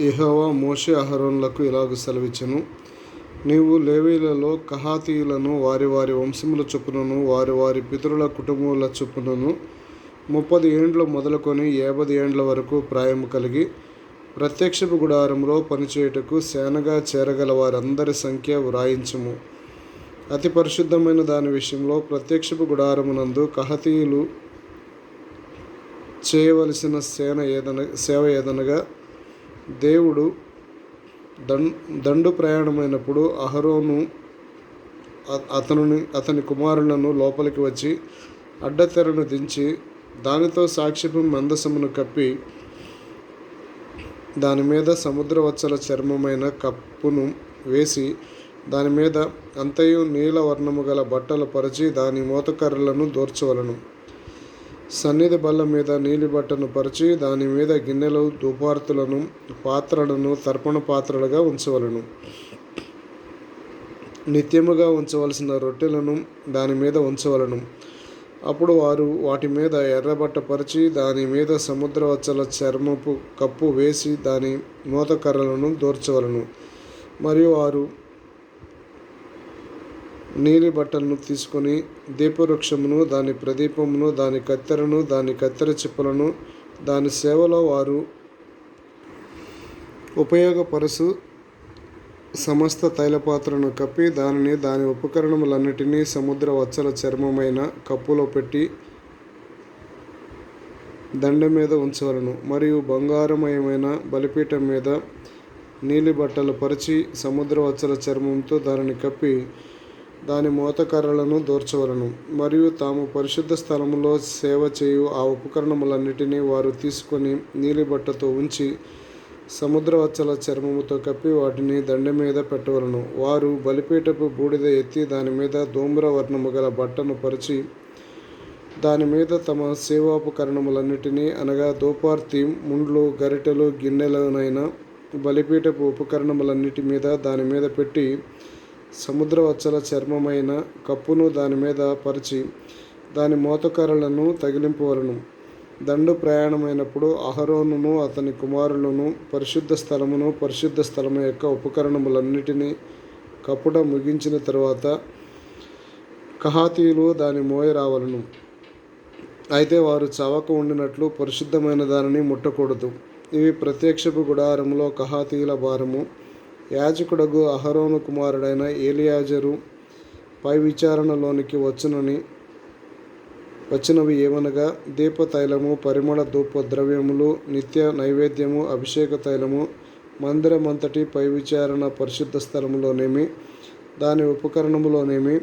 యెహోవా మోషే అహరోనులకు ఇలాగు సెలవిచ్చెను. నీవు లేవీయులలో కహాతీయులను వారి వారి వంశముల చొప్పునను వారి వారి పితరుల కుటుంబముల చొప్పునను 30 ఏండ్లు మొదలుకొని 50 ఏండ్ల వరకు ప్రాయము కలిగి ప్రత్యక్షపు గుడారములో పనిచేయుటకు సేనగా చేరగల వారందరి సంఖ్య వ్రాయించుము. అతి పరిశుద్ధమైన దాని విషయంలో ప్రత్యక్షపు గుడారమునందు కహాతీయులు చేయవలసిన సేవ ఏదనగా, దేవుడు దండు ప్రయాణమైనప్పుడు అహరోను అతని కుమారులను లోపలికి వచ్చి అడ్డతెరను దించి దానితో సాక్ష్యపు మందసమును కప్పి దాని మీద సముద్రవత్సల చర్మమైన కప్పును వేసి దాని మీద అంతయు నీల వర్ణము గల బట్టలు పరిచి దాని మోతకర్రలను దూర్చవలను. సన్నిధి బల్ల మీద నీలి బట్టను పరిచి దాని మీద గిన్నెలు, ధూపార్తులను, పాత్రలను తర్పణ పాత్రలుగా ఉంచవలను. నిత్యముగా ఉంచవలసిన రొట్టెలను దాని మీద ఉంచవలను. అప్పుడు వారు వాటి మీద ఎర్రబట్ట పరిచి దాని మీద సముద్రవత్సల చర్మపు కప్పు వేసి దాని మోతకర్రలను దూర్చవలను. మరియు వారు నీలి బట్టలను తీసుకొని దీపవృక్షమును, దాని ప్రదీపమును, దాని కత్తెరను, దాని కత్తెర చిప్పలను, దాని సేవలో వారు ఉపయోగపరచు సమస్త తైలపాత్రను కప్పి దానిని దాని ఉపకరణములన్నిటినీ సముద్ర వత్సల చర్మమైన కప్పులో పెట్టి దండ మీద ఉంచవలను. మరియు బంగారమయమైన బలిపీఠం మీద నీలి బట్టలు పరిచి సముద్రవత్సల చర్మంతో దానిని కప్పి దాని మోతకర్రలను దూర్చవలను. మరియు తాము పరిశుద్ధ స్థలములో సేవ చేయు ఆ ఉపకరణములన్నిటినీ వారు తీసుకొని నీలి బట్టతో ఉంచి సముద్రవత్సల చర్మముతో కప్పి వాటిని దండె మీద పెట్టవలను. వారు బలిపీఠపు బూడిద ఎత్తి దాని మీద ధూమ్ర వర్ణము గల బట్టను పరిచి దాని మీద తమ సేవోపకరణములన్నిటినీ అనగా ధూపార్తి, ముండ్లు, గరిటెలు, గిన్నెలనైన బలిపీఠపు ఉపకరణములన్నిటి మీద దాని మీద పెట్టి సముద్రవత్సల చర్మమైన కప్పును దాని మీద పరిచి దాని మోతకర్రలను తగిలింపవలను. దండు ప్రయాణమైనప్పుడు అహరోనును అతని కుమారులను పరిశుద్ధ స్థలమును పరిశుద్ధ స్థలము యొక్క ఉపకరణములన్నిటినీ కప్పుట ముగించిన తరువాత కహాతీయులు దాని మోయ రావలను. అయితే వారు చావక ఉండినట్లు పరిశుద్ధమైన దానిని ముట్టకూడదు. ఇవి ప్రత్యక్షపు గుడారములో కహాతీయుల భారము. యాజకుడగు అహరోను కుమారుడైన ఎలియాజరు పై విచారణలోనికి వచ్చినవి ఏమనగా, దీపతైలము, పరిమళ ధూప ద్రవ్యములు, నిత్య నైవేద్యము, అభిషేక తైలము, మందిరమంతటి పై విచారణ, పరిశుద్ధ స్థలములోనేమి దాని ఉపకరణములోనేమి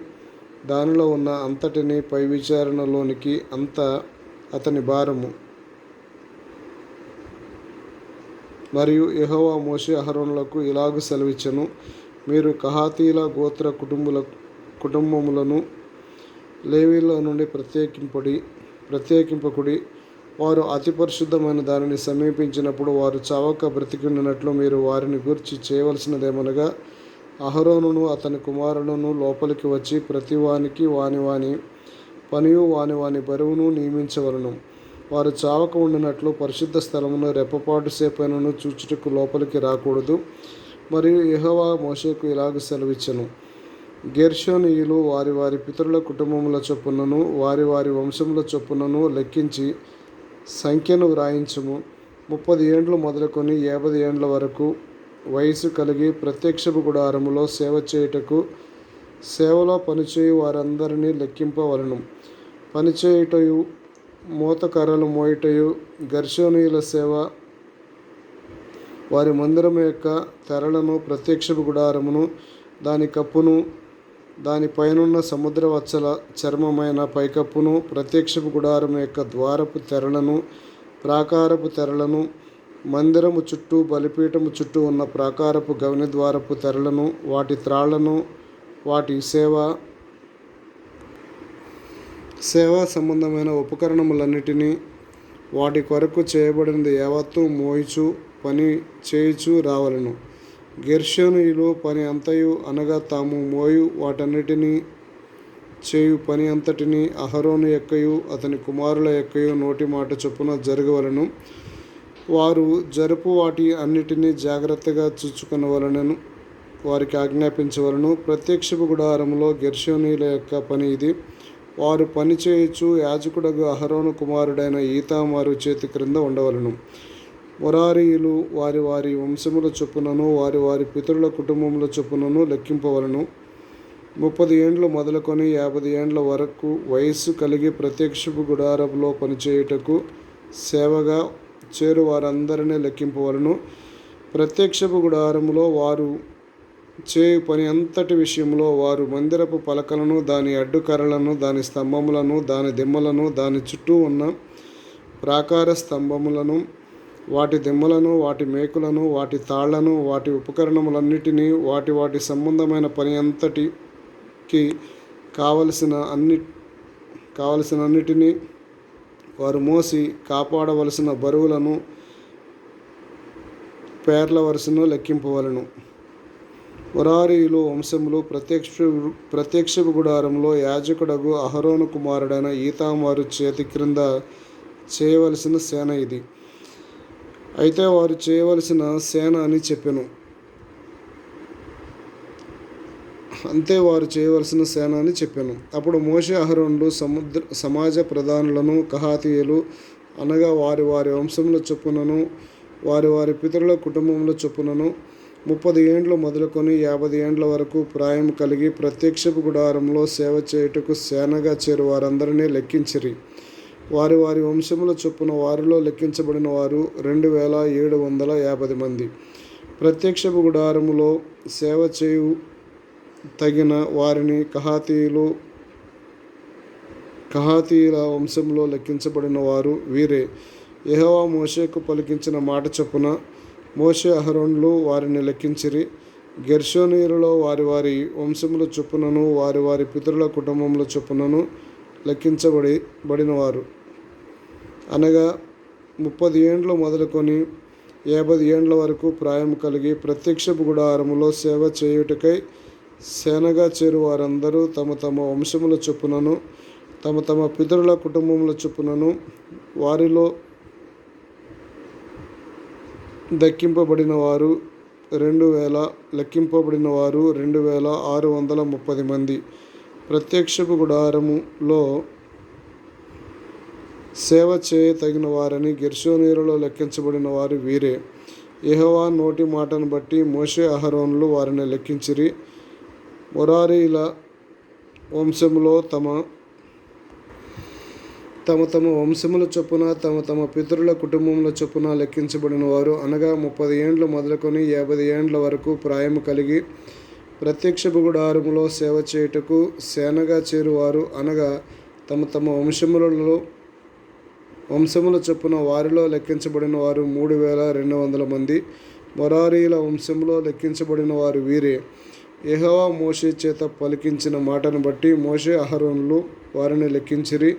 దానిలో ఉన్న అంతటిని పై విచారణలోనికి అంతా అతని భారము. మరియు యెహోవా మోషే అహరోనులకు ఇలాగు సెలవిచ్చెను. మీరు కహాతీయుల గోత్ర కుటుంబములను లేవీయుల నుండి ప్రత్యేకింపకుడి. వారు అతి పరిశుద్ధమైన దానిని సమీపించినప్పుడు వారు చావక బ్రతికి ఉండినట్లు మీరు వారిని గూర్చి చేయవలసినదేమనగా, అహరోనును అతని కుమారులను లోపలికి వచ్చి ప్రతి వానికి వాని పనియు వాని బరువును నియమించవలను. వారు చావక ఉండినట్లు పరిశుద్ధ స్థలమును రెప్పపాటు సేపైనను చూచుటకు లోపలికి రాకూడదు. మరియు యెహోవా మోషేకు ఇలాగు సెలవిచ్చెను. గెర్షోనీయులు వారి వారి పితరుల కుటుంబముల చొప్పునను వారి వారి వంశముల చొప్పునను లెక్కించి సంఖ్యను వ్రాయించుము. 30 ఏండ్లు మొదలుకొని 50 ఏండ్ల వరకు వయసు కలిగి ప్రత్యక్షపు గుడారములో సేవ చేయుటకు సేవలో పనిచేయు వారందరినీ లెక్కింపవలను. పనిచేయుటయు మోతకర్రలు మోయుటయు గెర్షోనీయుల సేవ. వారి మందిరము యొక్క తెరలను, ప్రత్యక్షపు గుడారమును, దాని కప్పును, దాని పైనున్న సముద్రవత్సల చర్మమైన పైకప్పును, ప్రత్యక్షపు గుడారము యొక్క ద్వారపు తెరలను, ప్రాకారపు తెరలను, మందిరము చుట్టూ బలిపీఠము చుట్టూ ఉన్న ప్రాకారపు గవని ద్వారపు తెరలను, వాటి త్రాళ్లను, వాటి సేవా సంబంధమైన ఉపకరణములన్నిటినీ, వాటి కొరకు చేయబడినది యావత్తూ మోయుచు పని చేయుచు రావలను. గెర్షోనీయులు పని అంతయు అనగా తాము మోయు వాటన్నిటినీ చేయు పని అంతటినీ అహరోను యొక్కయు అతని కుమారుల యొక్కయు నోటి మాట చొప్పున జరగవలెను. వారు జరుపు వాటి అన్నిటినీ జాగ్రత్తగా చూచుకొనవలెనని వారికి ఆజ్ఞాపించవలను. ప్రత్యక్షపు గుడారములో గెర్షోనీయుల యొక్క పని ఇది. వారు పని చేయుచు యాజకుడగు అహరోను కుమారుడైన ఈతామారు చేతి క్రింద ఉండవలను. మొరారీయులు వారి వారి వంశముల చొప్పునను వారి వారి పితరుల కుటుంబముల చొప్పునను లెక్కింపవలను. 30 ఏండ్లు మొదలుకొని 50 ఏండ్ల వరకు వయస్సు కలిగి ప్రత్యక్షపు గుడారములో పనిచేయుటకు సేవగా చేరు వారందరినీ లెక్కింపవలను. ప్రత్యక్షపు గుడారములో వారు చేయు పని అంతటి విషయంలో వారు మందిరపు పలకలను, దాని అడ్డుకర్రలను, దాని స్తంభములను, దాని దిమ్మలను, దాని చుట్టూ ఉన్న ప్రాకార స్తంభములను, వాటి దిమ్మలను, వాటి మేకులను, వాటి తాళ్లను, వాటి ఉపకరణములన్నిటినీ, వాటి వాటి సంబంధమైన పని అంతటికి కావలసినన్నిటినీ వారు మోసి కాపాడవలసిన బరువులను పేర్ల వరుసను లెక్కింపవలను. మొరారీయులు వంశములు ప్రత్యక్షపు గుడారంలో యాజకుడగు అహరోను కుమారుడైన ఈతామారు చేతి క్రింద చేయవలసిన సేన ఇది. అయితే వారు చేయవలసిన సేన అని చెప్పెను. అప్పుడు మోషే అహరోనులు సమాజ ప్రధానులను కహాతీయులు అనగా వారి వారి వంశముల చొప్పునను వారి వారి పితరుల కుటుంబముల చొప్పునను 30 ఏండ్లు మొదలుకొని 50 ఏండ్ల వరకు ప్రాయం కలిగి ప్రత్యక్షపు గుడారంలో సేవ చేయుటకు సేనగా చేరు వారందరినీ లెక్కించిరి. వారి వారి వంశముల చొప్పున వారిలో లెక్కించబడిన వారు 2750 మంది. ప్రత్యక్షపు గుడారములో సేవ చేయు తగిన వారిని కహాతీయుల వంశంలో లెక్కించబడిన వారు వీరే. యెహోవా మోషేకు పలికించిన మాట చొప్పున మోషే అహరోనులు వారిని లెక్కించిరి. గెర్షోనీయులలో వారి వారి వంశముల చొప్పునను వారి వారి పితరుల కుటుంబముల చొప్పునను లెక్కించబడినవారు అనగా 30 ఏండ్లు మొదలుకొని 50 ఏండ్ల వరకు ప్రాయం కలిగి ప్రత్యక్షపు గుడారములో సేవ చేయుటకై సేనగా చేరు వారందరూ తమ తమ వంశముల చొప్పునను తమ తమ పితరుల కుటుంబముల చొప్పునను వారిలో లెక్కింపబడిన వారు 2630 మంది. ప్రత్యక్షపు గుడారములో సేవ చేయ తగిన వారని గెర్షోనీయులలో లెక్కించబడిన వారు వీరే. యెహోవా నోటి మాటను బట్టి మోషే అహరోనులు వారిని లెక్కించిరి. మొరారీయుల వంశములో తమ తమ వంశముల చొప్పున తమ తమ పితరుల కుటుంబముల చొప్పున లెక్కించబడిన వారు అనగా 30 ఏండ్లు మొదలుకొని 50 ఏండ్ల వరకు ప్రాయము కలిగి ప్రత్యక్షపు గుడారములో సేవ చేయుటకు సేనగా చేరువారు అనగా తమ తమ వంశముల చొప్పున వారిలో లెక్కించబడిన వారు 3200 మంది. మొరారీయుల వంశములో లెక్కించబడిన వారు వీరే. యెహోవా మోషే చేత పలికించిన మాటను బట్టి మోషే అహరోనులు వారిని లెక్కించిరి.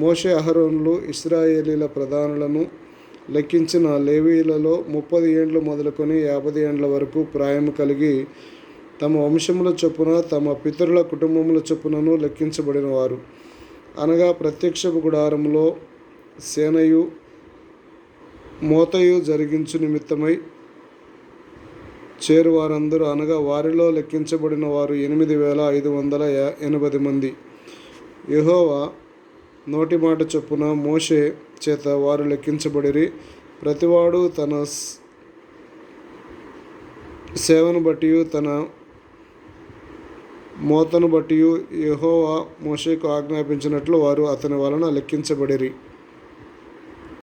మోషే అహరోనులు ఇశ్రాయేలీల ప్రధానులను లెక్కించిన లేవీయులలో 30 ఏండ్లు మొదలుకొని 50 ఏండ్ల వరకు ప్రాయము కలిగి తమ వంశముల చొప్పున తమ పితరుల కుటుంబముల చొప్పునను లెక్కించబడిన వారు అనగా ప్రత్యక్షపు గుడారములో సేనయు మోతయు జరిగించు నిమిత్తమై చేరు వారందరూ అనగా వారిలో లెక్కించబడిన వారు 8580 మంది. యెహోవా నోటి మాట చొప్పున మోషే చేత వారు లెక్కించబడిరి. ప్రతివాడు తన సేవను బట్టి తన మోతను బట్టి యెహోవా మోషేకు ఆజ్ఞాపించినట్లు వారు అతని వలన లెక్కించబడిరి.